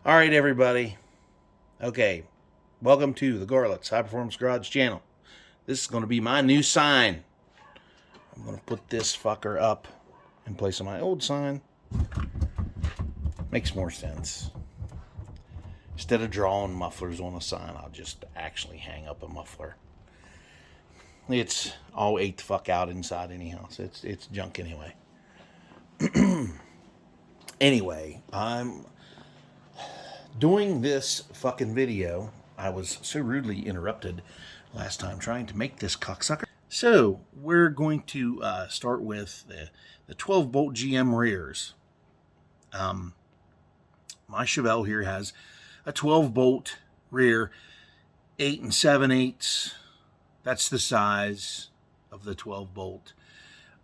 All right, everybody. Okay, welcome to the Garlets High Performance Garage channel. This is going to be my new sign. I'm going to put this fucker up in place of my old sign. Makes more sense. Instead of drawing mufflers on a sign, I'll just actually hang up a muffler. It's all ate the fuck out inside anyhow, so it's junk anyway. Anyway, I'm doing this fucking video. I was so rudely interrupted last time trying to make this cocksucker. So we're going to start with the 12 bolt GM rears. My Chevelle here has a 12 bolt rear, 8 7/8. That's the size of the 12 bolt.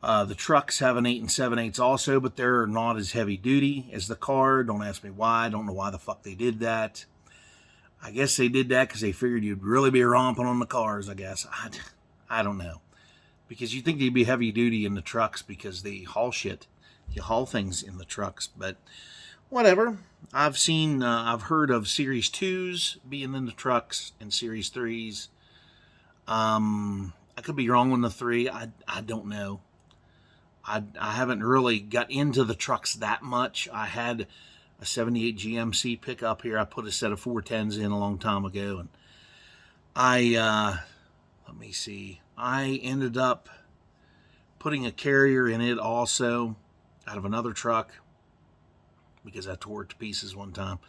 The trucks have an 8 7/8 also, but they're not as heavy duty as the car. Don't ask me why. I don't know why the fuck they did that. I guess they did that because they figured you'd really be romping on the cars, I guess. I don't know. Because you'd think they'd be heavy duty in the trucks because they haul shit. You haul things in the trucks, but whatever. I've heard of Series 2s being in the trucks and Series 3s. I could be wrong on the 3. I don't know. I haven't really got into the trucks that much. I had a 78 GMC pickup here. I put a set of 410s in a long time ago, and let me see. I ended up putting a carrier in it also out of another truck because I tore it to pieces one time.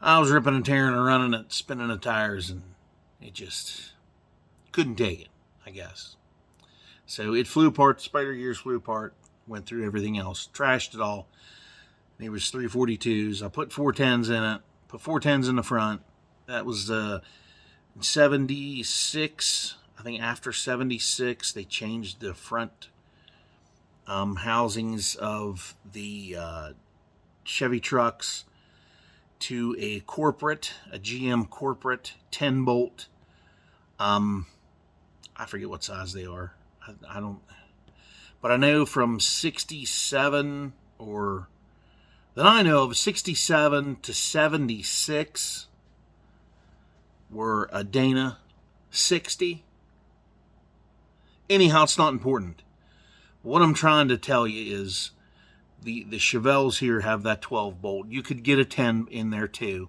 I was ripping and tearing and running it, spinning the tires, and it just couldn't take it, I guess. So it flew apart, the spider gears flew apart, went through everything else, trashed it all. It was 342s. I put 410s in it, put 410s in the front. That was 76. I think after 76, they changed the front housings of the Chevy trucks to a GM corporate 10 bolt. I forget what size they are. I don't, but I know from 67 or that I know of 67 to 76 were a Dana 60. Anyhow, it's not important. What I'm trying to tell you is the Chevelles here have that 12 bolt. You could get a 10 in there too,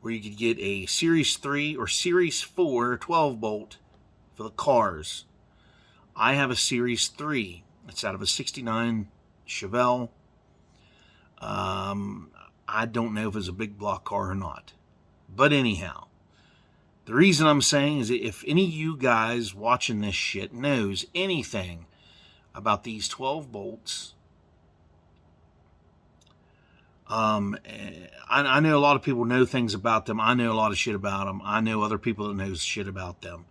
or you could get a Series 3 or Series 4 12 bolt for the cars. I have a Series 3. It's out of a 69 Chevelle. I don't know if it's a big block car or not. But anyhow, the reason I'm saying is that if any of you guys watching this shit knows anything about these 12 bolts, I know a lot of people know things about them. I know a lot of shit about them. I know other people that know shit about them.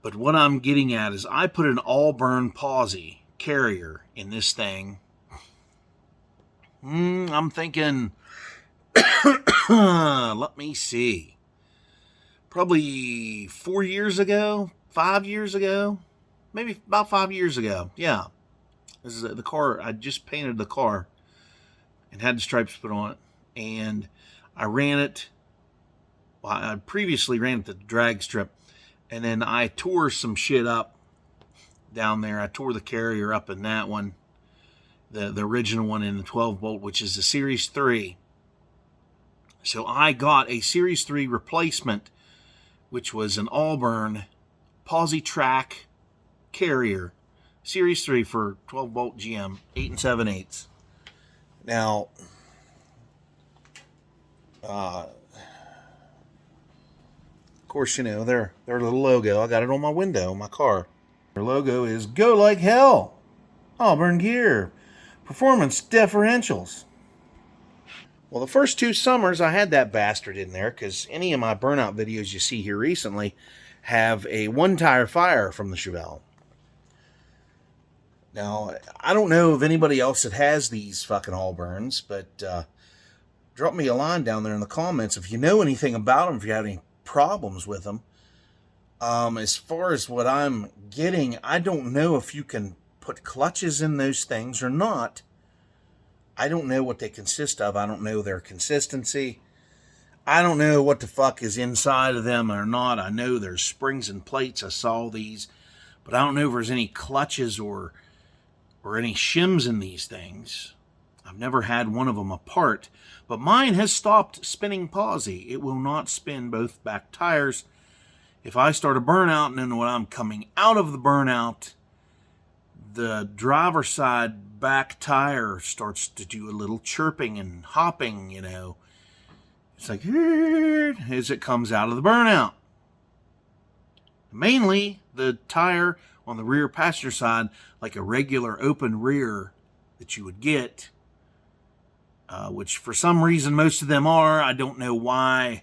But what I'm getting at is I put an Auburn posi carrier in this thing. I'm thinking, let me see, probably 4 years ago, 5 years ago, maybe about 5 years ago. Yeah, this is the car. I just painted the car and had the stripes put on it, and I ran it. Well, I previously ran it the drag strip. And then I tore some shit up down there. I tore the carrier up in that one, the original one in the 12 bolt, which is the Series 3. So I got a Series 3 replacement, which was an Auburn posi track carrier, Series 3 for 12 bolt GM, 8 7/8. Now, of course, you know, their little logo. I got it on my window, my car. Their logo is "Go Like Hell, Auburn Gear, Performance Differentials." Well, the first 2 summers, I had that bastard in there because any of my burnout videos you see here recently have a 1-tire fire from the Chevelle. Now, I don't know of anybody else that has these fucking Auburns, but drop me a line down there in the comments if you know anything about them, if you have any problems with them. As far as what I'm getting, I don't know if you can put clutches in those things or not. I don't know what they consist of. I don't know their consistency. I don't know what the fuck is inside of them or not. I know there's springs and plates. I saw these, but I don't know if there's any clutches or any shims in these things. I've never had one of them apart, but mine has stopped spinning posi. It will not spin both back tires. If I start a burnout and then when I'm coming out of the burnout, the driver's side back tire starts to do a little chirping and hopping, you know. It's like, as it comes out of the burnout. Mainly the tire on the rear passenger side, like a regular open rear that you would get, which for some reason most of them are. I don't know why,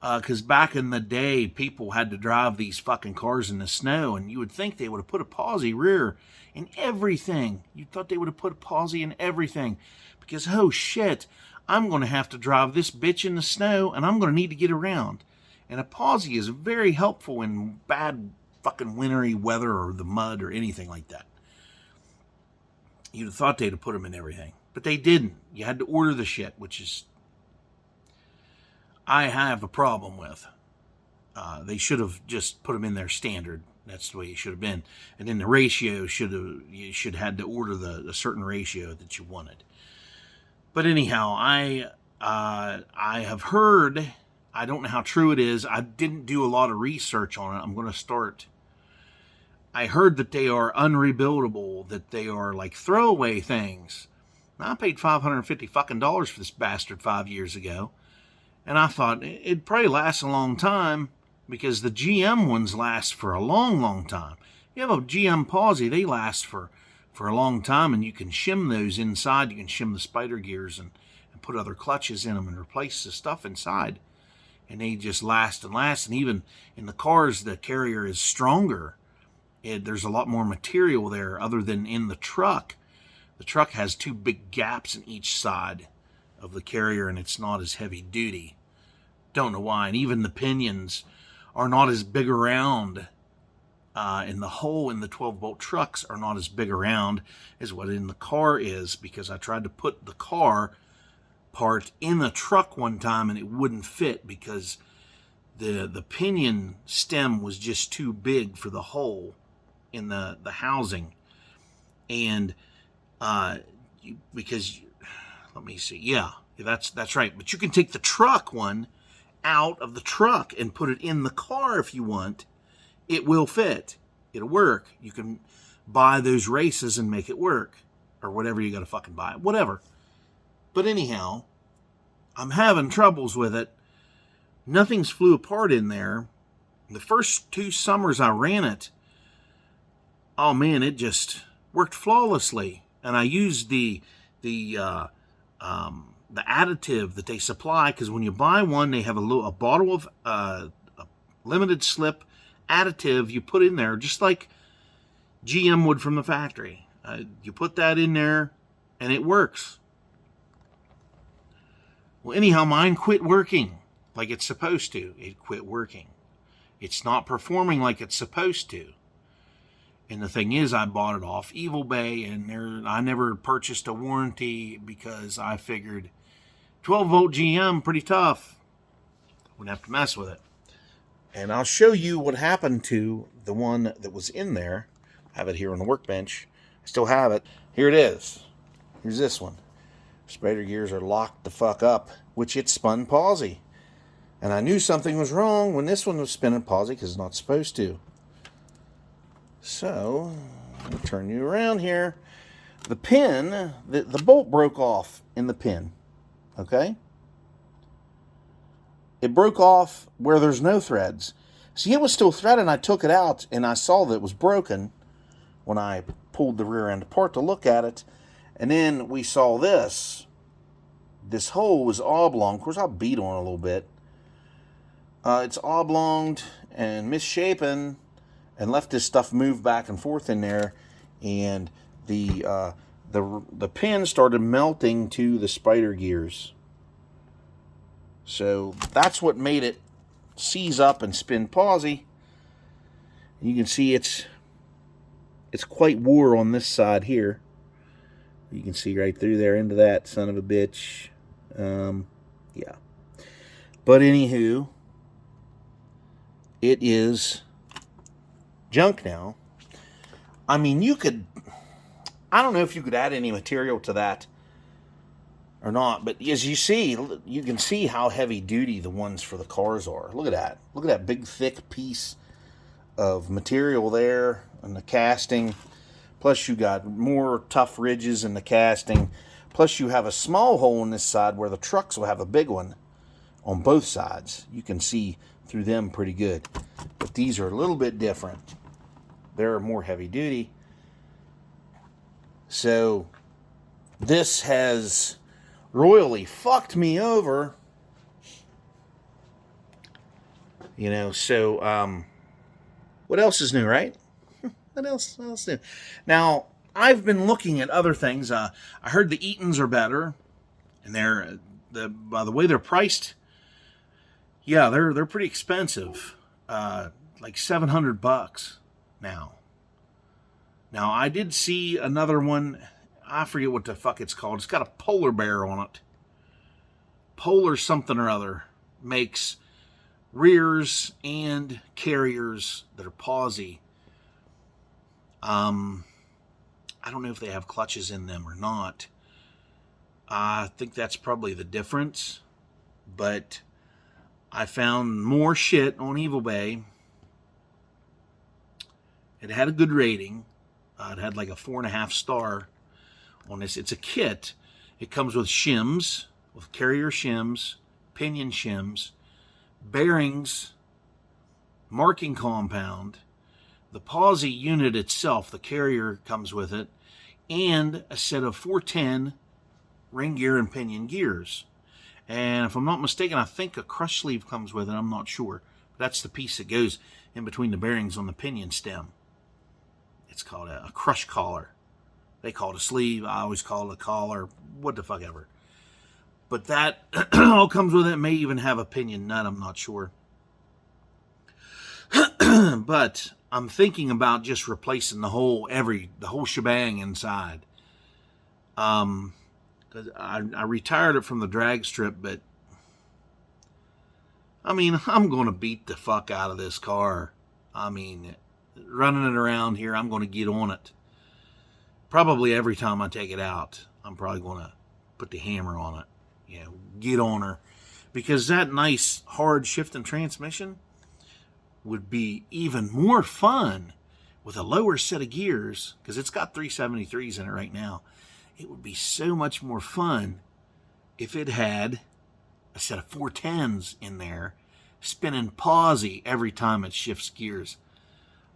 because back in the day, people had to drive these fucking cars in the snow, and you would think they would have put a posi rear in everything. You thought they would have put a posi in everything, because, oh shit, I'm going to have to drive this bitch in the snow, and I'm going to need to get around. And a posi is very helpful in bad fucking wintry weather or the mud or anything like that. You'd have thought they'd have put them in everything, but they didn't. You had to order the shit, which is I have a problem with. They should have just put them in their standard. That's the way it should have been. And then the ratio you should have had to order the certain ratio that you wanted. But anyhow, I have heard, I don't know how true it is. I didn't do a lot of research on it. I'm going to start. I heard that they are unrebuildable, that they are like throwaway things. Now, I paid $550 fucking dollars for this bastard 5 years ago. And I thought it'd probably last a long time because the GM ones last for a long, long time. You have a GM posi, they last for a long time, and you can shim those inside. You can shim the spider gears and put other clutches in them and replace the stuff inside. And they just last and last. And even in the cars, the carrier is stronger. There's a lot more material there other than in the truck. The truck has two big gaps in each side of the carrier, and it's not as heavy duty. Don't know why. And even the pinions are not as big around, and the hole in the 12-bolt trucks are not as big around as what in the car is, because I tried to put the car part in the truck one time and it wouldn't fit because the pinion stem was just too big for the hole in the housing. And because let me see, yeah, that's right. But you can take the truck one out of the truck and put it in the car if you want. It will fit. It'll work. You can buy those races and make it work, or whatever you got to fucking buy, whatever. But anyhow, I'm having troubles with it. Nothing's flew apart in there. The first 2 summers I ran it, oh man, it just worked flawlessly. And I used the additive that they supply, because when you buy one, they have a bottle of a limited slip additive you put in there, just like GM would from the factory. You put that in there, and it works. Well, anyhow, mine quit working like it's supposed to. It quit working. It's not performing like it's supposed to. And the thing is, I bought it off Eva Bay, and I never purchased a warranty because I figured 12-volt GM, pretty tough. Wouldn't have to mess with it. And I'll show you what happened to the one that was in there. I have it here on the workbench. I still have it. Here it is. Here's this one. Spider gears are locked the fuck up, which it spun posi. And I knew something was wrong when this one was spinning posi because it's not supposed to. So, I'll turn you around here. The pin, the bolt broke off in the pin. Okay? It broke off where there's no threads. See, it was still threaded, and I took it out, and I saw that it was broken when I pulled the rear end apart to look at it. And then we saw this. This hole was oblong. Of course, I'll beat on it a little bit. It's oblonged and misshapen, and left this stuff move back and forth in there, and the pin started melting to the spider gears. So that's what made it seize up and spin posi. And you can see it's quite wore on this side here. You can see right through there into that son of a bitch. Yeah. But anywho, it is junk now. I mean, you could, I don't know if you could add any material to that or not, but as you see, you can see how heavy duty the ones for the cars are. Look at that. Look at that big thick piece of material there and the casting. Plus you got more tough ridges in the casting. Plus you have a small hole in this side where the trucks will have a big one on both sides. You can see through them pretty good. But these are a little bit different. They're more heavy duty. So this has royally fucked me over. You know, so what else is new, right? What else new? Now, I've been looking at other things. I heard the Eatons are better, and they're by the way they're priced. Yeah, they're pretty expensive, like $700 now. Now, I did see another one. I forget what the fuck it's called. It's got a polar bear on it. Polar something or other makes rears and carriers that are posi. I don't know if they have clutches in them or not. I think that's probably the difference. But I found more shit on Eva Bay. It had a good rating. It had like a 4.5 star on this. It's a kit. It comes with shims, with carrier shims, pinion shims, bearings, marking compound, the posi unit itself, the carrier comes with it, and a set of 410 ring gear and pinion gears. And if I'm not mistaken, I think a crush sleeve comes with it. I'm not sure. But that's the piece that goes in between the bearings on the pinion stem. It's called a crush collar. They call it a sleeve. I always call it a collar. What the fuck ever. But that all comes with it. It may even have a pinion nut. I'm not sure. But I'm thinking about just replacing the whole shebang inside. 'Cause I retired it from the drag strip, but I mean, I'm going to beat the fuck out of this car. I mean, running it around here, I'm going to get on it. Probably every time I take it out, I'm probably going to put the hammer on it. You know, get on her. Because that nice, hard shifting transmission would be even more fun with a lower set of gears, because it's got 373s in it right now. It would be so much more fun if it had a set of 410s in there, spinning posi every time it shifts gears.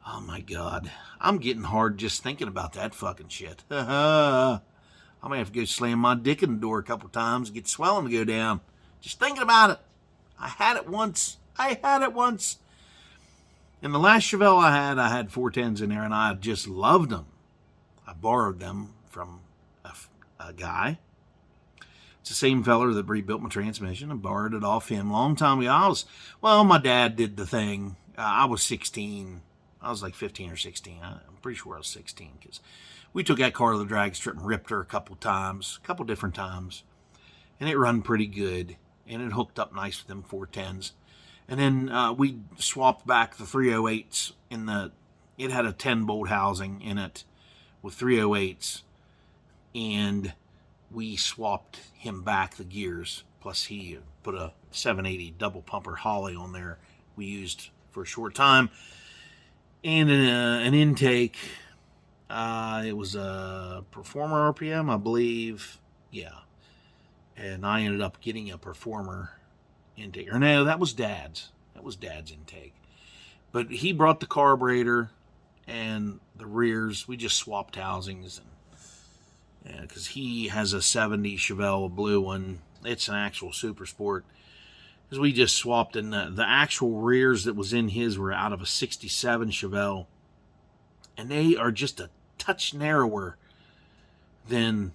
Oh my God. I'm getting hard just thinking about that fucking shit. I may have to go slam my dick in the door a couple times and get swelling to go down. Just thinking about it. I had it once. In the last Chevelle I had 410s in there, and I just loved them. I borrowed them from a guy. It's the same feller that rebuilt my transmission. I borrowed it off him a long time ago. My dad did the thing. I was 16. I was like 15 or 16. I'm pretty sure I was 16, because we took that car to the drag strip and ripped her a couple different times. And it run pretty good. And it hooked up nice with them 410s. And then we swapped back the 308s it had a 10-bolt housing in it with 308s. And we swapped him back the gears. Plus he put a 780 double pumper Holly on there we used for a short time. And an intake. It was a Performer RPM, I believe. Yeah. And I ended up getting a Performer intake. Or no, that was Dad's. That was Dad's intake. But he brought the carburetor and the rears. We just swapped housings. Because he has a 70 Chevelle, a blue one. It's an actual Super Sport. Because we just swapped, and the actual rears that was in his were out of a 67 Chevelle. And they are just a touch narrower than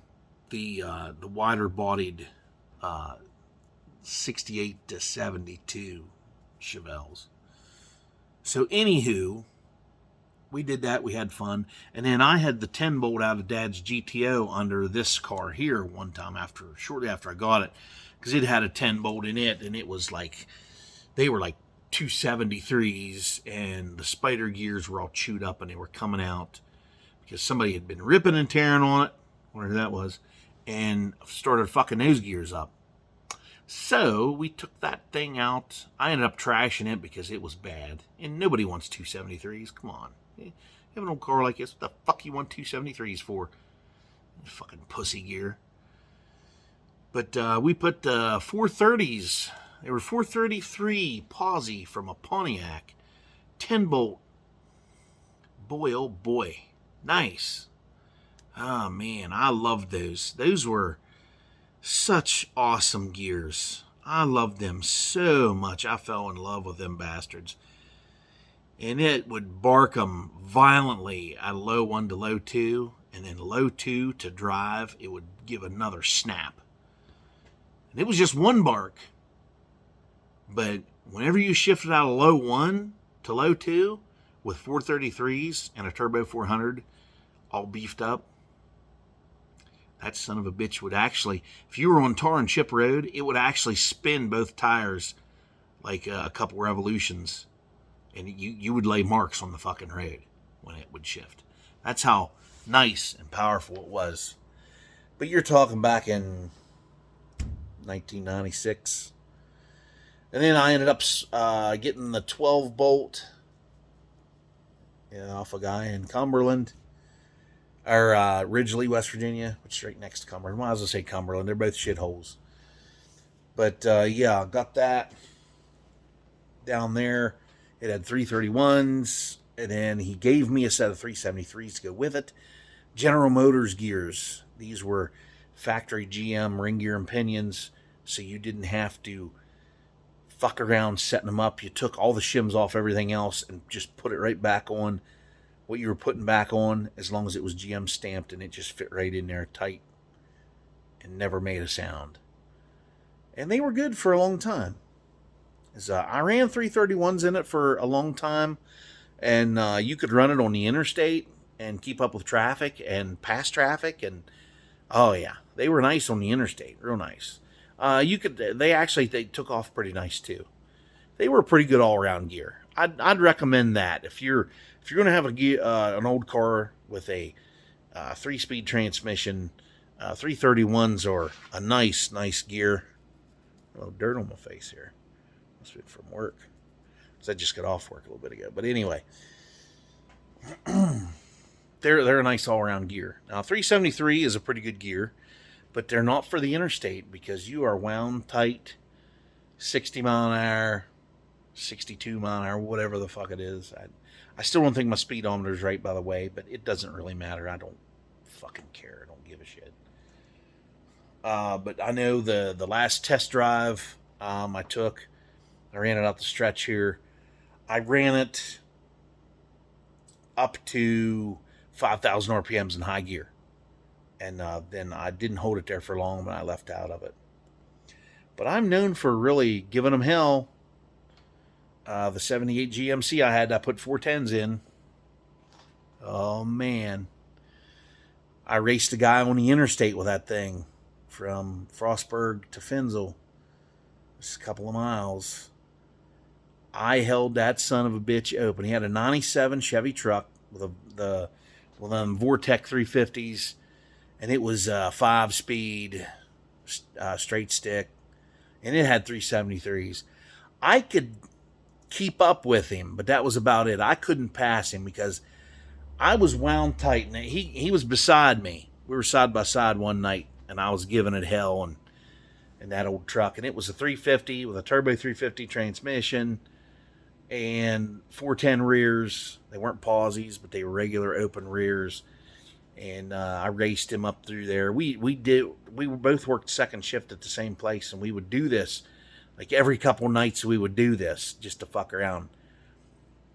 the wider bodied 68 to 72 Chevelles. So anywho, we did that. We had fun. And then I had the 10-bolt out of Dad's GTO under this car here one time shortly after I got it. because it had a 10 bolt in it, and it was like, they were like 273s, and the spider gears were all chewed up and they were coming out because somebody had been ripping and tearing on it, whatever that was, and started fucking those gears up. So we took that thing out. I ended up trashing it because it was bad, and nobody wants 273s. Come on. You have an old car like this, what the fuck you want 273s for? Fucking pussy gear. But we put 430s. They were 433 posi from a Pontiac. 10 bolt. Boy, oh boy. Nice. Oh man, I loved those. Those were such awesome gears. I loved them so much. I fell in love with them bastards. And it would bark them violently at low 1 to low 2. And then low 2 to drive, it would give another snap. And it was just one bark. But whenever you shifted out of low 1 to low 2 with 433s and a turbo 400 all beefed up, that son of a bitch would actually, if you were on tar and chip road, it would actually spin both tires like a couple revolutions. And you would lay marks on the fucking road when it would shift. That's how nice and powerful it was. But you're talking back in 1996. And then I ended up getting the 12 bolt off a guy in Cumberland, or Ridgely, West Virginia, which is right next to Cumberland. Might as well say Cumberland. They're both shitholes. But yeah, got that down there. It had 331s, and then he gave me a set of 373s to go with it. General Motors gears. These were factory GM ring gear and pinions, so you didn't have to fuck around setting them up. You took all the shims off everything else and just put it right back on what you were putting back on, as long as it was GM stamped, and it just fit right in there tight and never made a sound. And they were good for a long time. I ran 331s in it for a long time, and you could run it on the interstate and keep up with traffic and pass traffic, and oh yeah, they were nice on the interstate, real nice. They took off pretty nice too. They were a pretty good all-around gear. I'd recommend that if you're going to have an old car with a 3-speed transmission. 331s are a nice gear. Oh, dirt on my face here. Must be from work, because I just got off work a little bit ago. But anyway, they're a nice all-around gear. Now 373 is a pretty good gear, but they're not for the interstate, because you are wound tight 60 mile an hour, 62 mile an hour, whatever the fuck it is. I still don't think my speedometer is right, by the way, but it doesn't really matter. I don't fucking care. I don't give a shit. But I know the last test drive I ran it out the stretch here. I ran it up to 5,000 RPMs in high gear. And then I didn't hold it there for long when I left out of it. But I'm known for really giving them hell. The 78 GMC I put 410s in. Oh, man. I raced a guy on the interstate with that thing from Frostburg to Finzel. Just a couple of miles. I held that son of a bitch open. He had a 97 Chevy truck with them Vortec 350s. And it was 5-speed, straight stick. And it had 373s. I could keep up with him, but that was about it. I couldn't pass him because I was wound tight. And he was beside me. We were side by side one night, and I was giving it hell in that old truck. And it was a 350 with a turbo 350 transmission and 410 rears. They weren't posies, but they were regular open rears. And I raced him up through there. We both worked second shift at the same place, and we would do this like every couple nights. We would do this just to fuck around.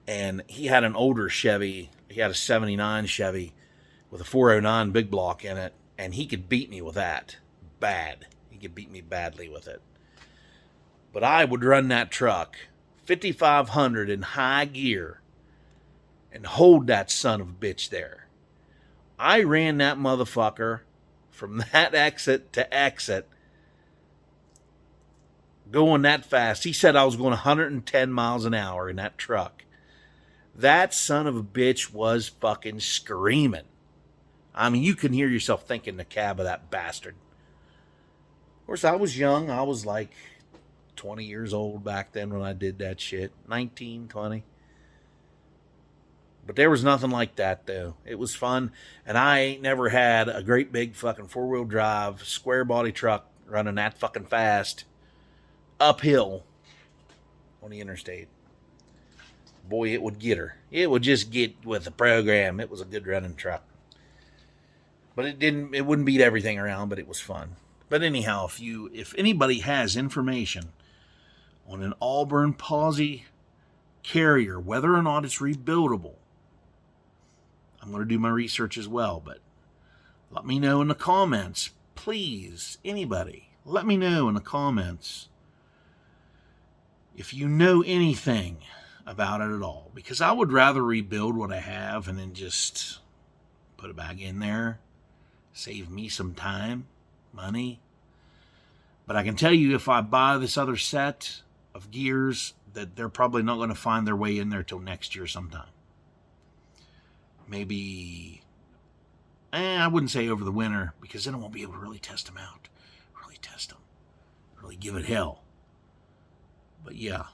And he had an older Chevy. He had a 79 Chevy with a 409 big block in it, and he could beat me with that bad. He could beat me badly with it. But I would run that truck 5,500 in high gear and hold that son of a bitch there. I ran that motherfucker from that exit to exit going that fast. He said I was going 110 miles an hour in that truck. That son of a bitch was fucking screaming. I mean, you can hear yourself thinking in the cab of that bastard. Of course, I was young. I was like 20 years old back then when I did that shit. 19, 20. But there was nothing like that, though. It was fun. And I ain't never had a great big fucking four-wheel drive, square body truck running that fucking fast uphill on the interstate. Boy, it would get her. It would just get with the program. It was a good running truck. But it wouldn't beat everything around, but it was fun. But anyhow, if anybody has information on an Auburn posi carrier, whether or not it's rebuildable, I'm going to do my research as well, but let me know in the comments. Please, anybody, let me know in the comments if you know anything about it at all. Because I would rather rebuild what I have and then just put it back in there. Save me some time, money. But I can tell you, if I buy this other set of gears, that they're probably not going to find their way in there till next year sometime. Maybe, I wouldn't say over the winter, because then I won't be able to really test them out. Really test them. Really give it hell. But yeah,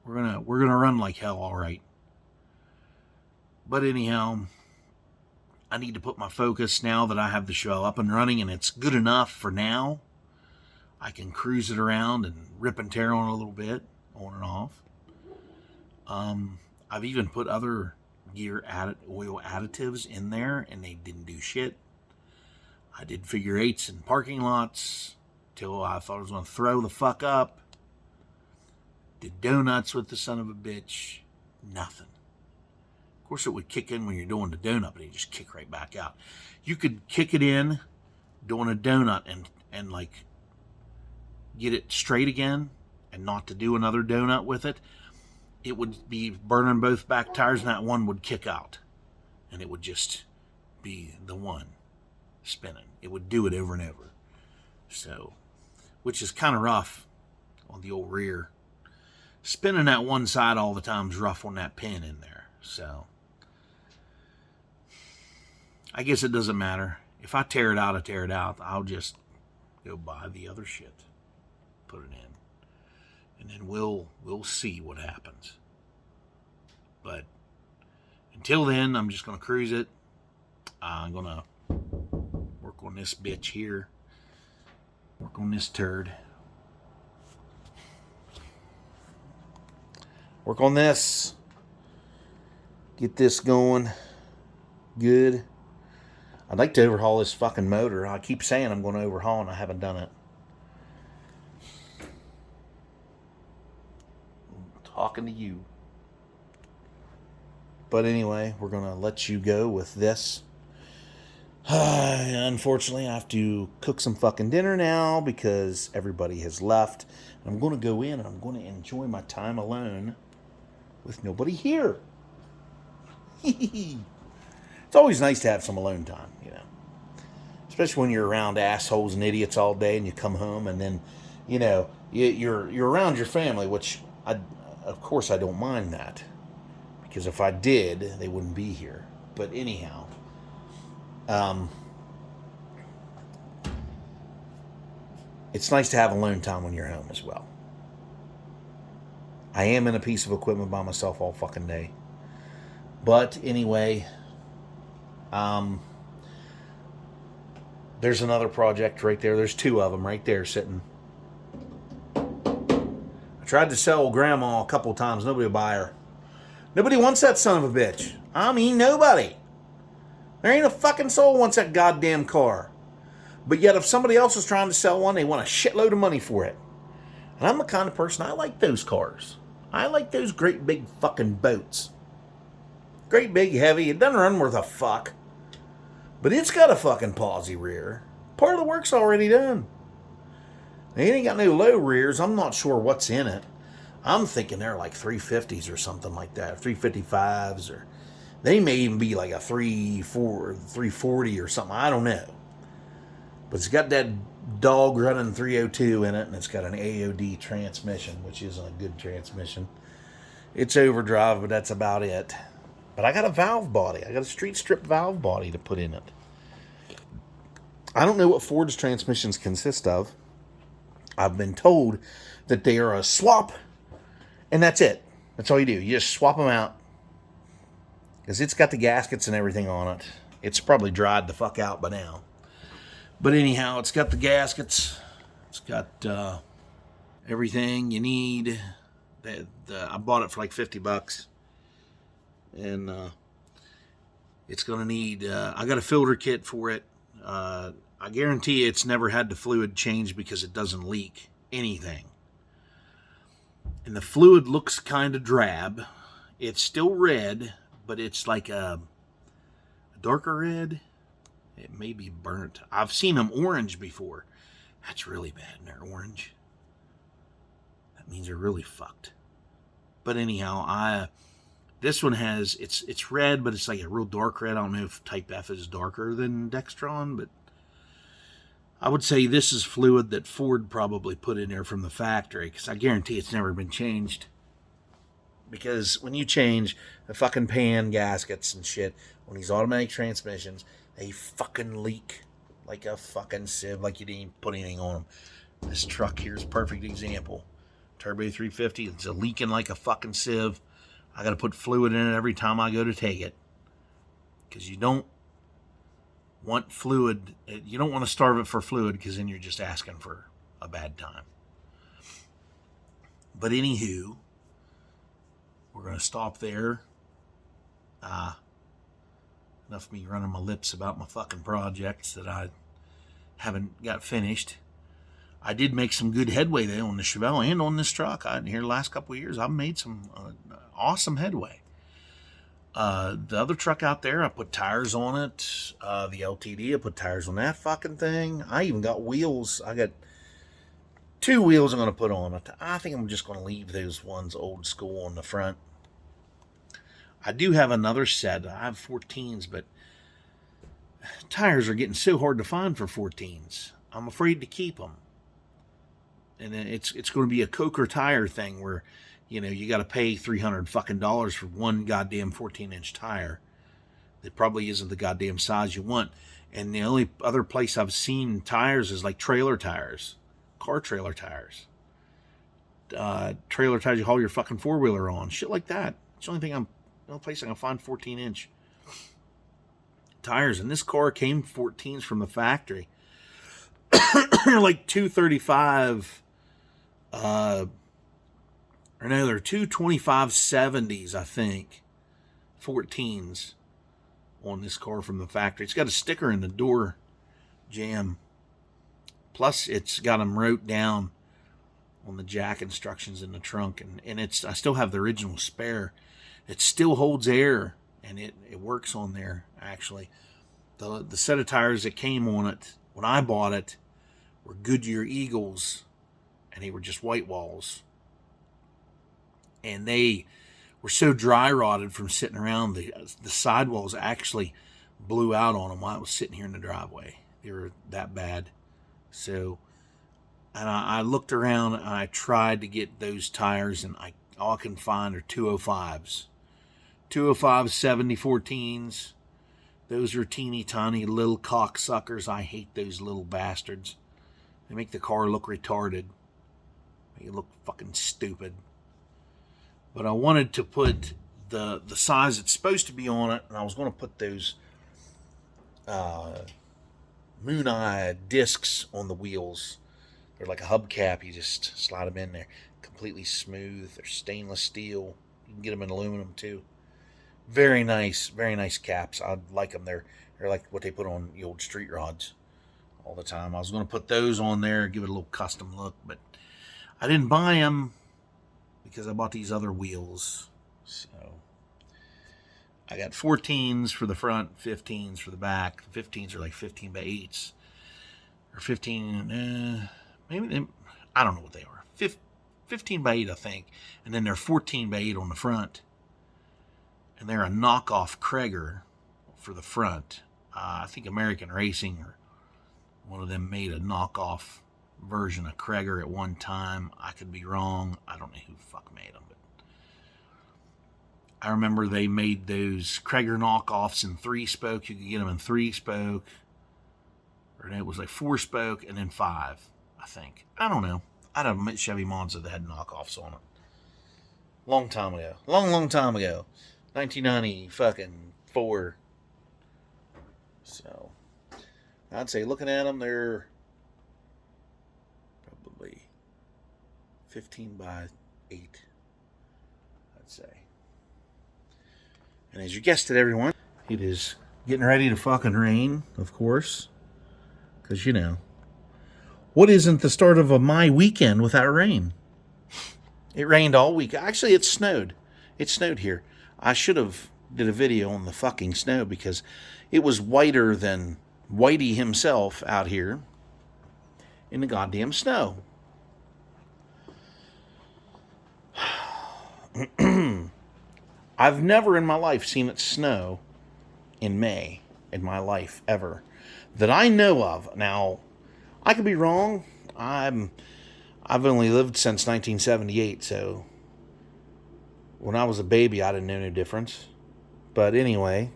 we're gonna run like hell, all right. But anyhow, I need to put my focus now that I have the Chevelle up and running, and it's good enough for now. I can cruise it around and rip and tear on it a little bit, on and off. I've even put other oil additives in there, and they didn't do shit. I did figure eights in parking lots till I thought I was going to throw the fuck up. Did donuts with the son of a bitch. Nothing. Of course, it would kick in when you're doing the donut, but it just kick right back out. You could kick it in doing a donut and like get it straight again and not to do another donut with it. It would be burning both back tires, and that one would kick out. And it would just be the one spinning. It would do it over and over. So, which is kind of rough on the old rear. Spinning that one side all the time is rough on that pin in there. So, I guess it doesn't matter. If I tear it out, I tear it out. I'll just go buy the other shit. Put it in. And then we'll see what happens. But until then, I'm just going to cruise it. I'm going to work on this bitch here. Work on this turd. Work on this. Get this going good. I'd like to overhaul this fucking motor. I keep saying I'm going to overhaul, and I haven't done it. Talking to you. But anyway, we're going to let you go with this. Unfortunately, I have to cook some fucking dinner now because everybody has left. I'm going to go in and I'm going to enjoy my time alone with nobody here. It's always nice to have some alone time, you know. Especially when you're around assholes and idiots all day and you come home and then, you know, you're around your family, which of course I don't mind that. Because if I did, they wouldn't be here. But anyhow, it's nice to have alone time when you're home as well. I am in a piece of equipment by myself all fucking day. But anyway, there's another project right there. There's two of them right there sitting. I tried to sell Grandma a couple times. Nobody will buy her. Nobody wants that son of a bitch. I mean, nobody. There ain't a fucking soul wants that goddamn car. But yet, if somebody else is trying to sell one, they want a shitload of money for it. And I'm the kind of person, I like those cars. I like those great big fucking boats. Great big heavy. It doesn't run worth a fuck. But it's got a fucking posi rear. Part of the work's already done. They ain't got no low rears. I'm not sure what's in it. I'm thinking they're like 350s or something like that. 355s or... They may even be like a 340 or something. I don't know. But it's got that dog running 302 in it, and it's got an AOD transmission, which isn't a good transmission. It's overdrive, but that's about it. But I got a valve body. I got a street strip valve body to put in it. I don't know what Ford's transmissions consist of. I've been told that they are a swap, and that's it. That's all you do. You just swap them out. Because it's got the gaskets and everything on it. It's probably dried the fuck out by now. But anyhow, it's got the gaskets. It's got everything you need. I bought it for like $50. And it's going to need... I got a filter kit for it. I guarantee it's never had the fluid changed because it doesn't leak anything. And the fluid looks kind of drab. It's still red, but it's like a darker red. It may be burnt. I've seen them orange before. That's really bad when they're orange. That means they're really fucked. But anyhow, this one has, it's red, but it's like a real dark red. I don't know if Type F is darker than Dextron, but I would say this is fluid that Ford probably put in there from the factory, because I guarantee it's never been changed. Because when you change the fucking pan gaskets and shit on these automatic transmissions, they fucking leak like a fucking sieve, like you didn't even put anything on them. This truck here is a perfect example. Turbo 350, it's leaking like a fucking sieve. I got to put fluid in it every time I go to take it. Because you don't want fluid, you don't want to starve it for fluid, because then you're just asking for a bad time. But anywho, we're going to stop there. Enough of me running my lips about my fucking projects that I haven't got finished. I did make some good headway though on the Chevelle and on this truck. Here the last couple of years, I've made some awesome headway. The other truck out there, I put tires on it. The LTD, I put tires on that fucking thing. I even got wheels. I got 2 wheels I'm going to put on it. I think I'm just going to leave those ones old school on the front. I do have another set. I have 14s, but tires are getting so hard to find for 14s. I'm afraid to keep them. And then it's going to be a Coker tire thing where, you know, you got to pay $300 fucking dollars for one goddamn 14-inch tire that probably isn't the goddamn size you want. And the only other place I've seen tires is like trailer tires, car trailer tires, trailer tires you haul your fucking 4-wheeler on, shit like that. It's the only place I can find 14-inch tires. And this car came 14s from the factory. Like 235, or no, they're 225/70s, I think, 14s on this car from the factory. It's got a sticker in the door jamb. Plus, it's got them wrote down on the jack instructions in the trunk, and I still have the original spare. It still holds air, and it works on there, actually. The set of tires that came on it when I bought it were Goodyear Eagles, and they were just white walls. And they were so dry rotted from sitting around, the sidewalls actually blew out on them while I was sitting here in the driveway. They were that bad. So, and I looked around and I tried to get those tires, and all I can find are 205s. 205/70 14s. Those are teeny tiny little cocksuckers. I hate those little bastards. They make the car look retarded. Make it look fucking stupid. But I wanted to put the size it's supposed to be on it, and I was going to put those Moon Eye discs on the wheels. They're like a hubcap. You just slide them in there. Completely smooth. They're stainless steel. You can get them in aluminum too. Very nice caps. I like them. They're like what they put on the old street rods all the time. I was going to put those on there, give it a little custom look, but I didn't buy them because I bought these other wheels. So I got 14s for the front, 15s for the back. The 15s are like 15x8s or 15. Maybe I don't know what they are. 15x8, I think, and then they're 14x8 on the front. And they're a knockoff Krager for the front. I think American Racing or One of them made a knockoff version of Krager at one time. I could be wrong. I don't know who the fuck made them, but I remember they made those Krager knockoffs in 3-spoke. You could get them in 3-spoke, or it was like 4-spoke and then 5, I think. I don't know. I had a Chevy Monza that had knockoffs on it. Long time ago. Long time ago. 1994. So, I'd say looking at them, they're probably 15 by 8, I'd say. And as you guessed it, everyone, it is getting ready to fucking rain, of course. Because, you know, what isn't the start of my weekend without rain? It rained all week. Actually, it snowed. It snowed here. I should have did a video on the fucking snow because it was whiter than Whitey himself out here in the goddamn snow. I've never in my life seen it snow in May in my life ever that I know of. Now, I could be wrong. I've only lived since 1978, so when I was a baby, I didn't know no difference. But anyway,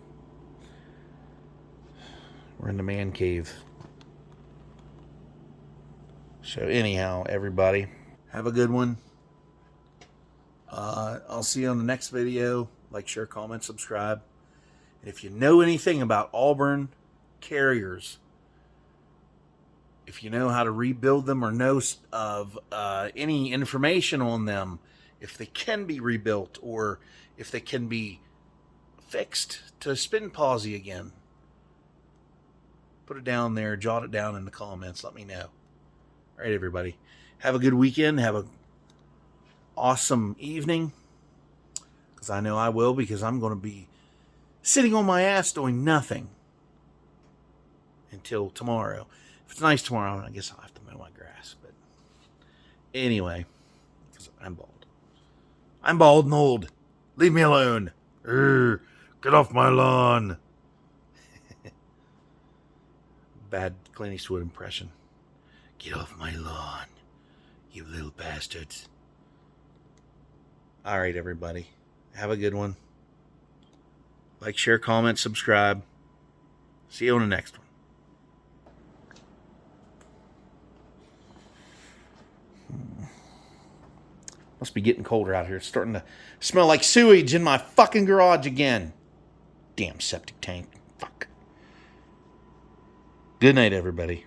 we're in the man cave. So anyhow, everybody, have a good one. I'll see you on the next video. Like, share, comment, subscribe. And if you know anything about Auburn carriers, if you know how to rebuild them or know of any information on them, if they can be rebuilt or if they can be fixed to spin palsy again, put it down there, jot it down in the comments, let me know. All right, everybody. Have a good weekend. Have an awesome evening. Because I know I will, because I'm going to be sitting on my ass doing nothing until tomorrow. If it's nice tomorrow, I guess I'll have to mow my grass. But anyway, because I'm bald. I'm bald and old. Leave me alone. Get off my lawn. Bad Clint Eastwood impression. Get off my lawn, you little bastards. All right, everybody. Have a good one. Like, share, comment, subscribe. See you on the next one. Must be getting colder out here. It's starting to smell like sewage in my fucking garage again. Damn septic tank. Fuck. Good night, everybody.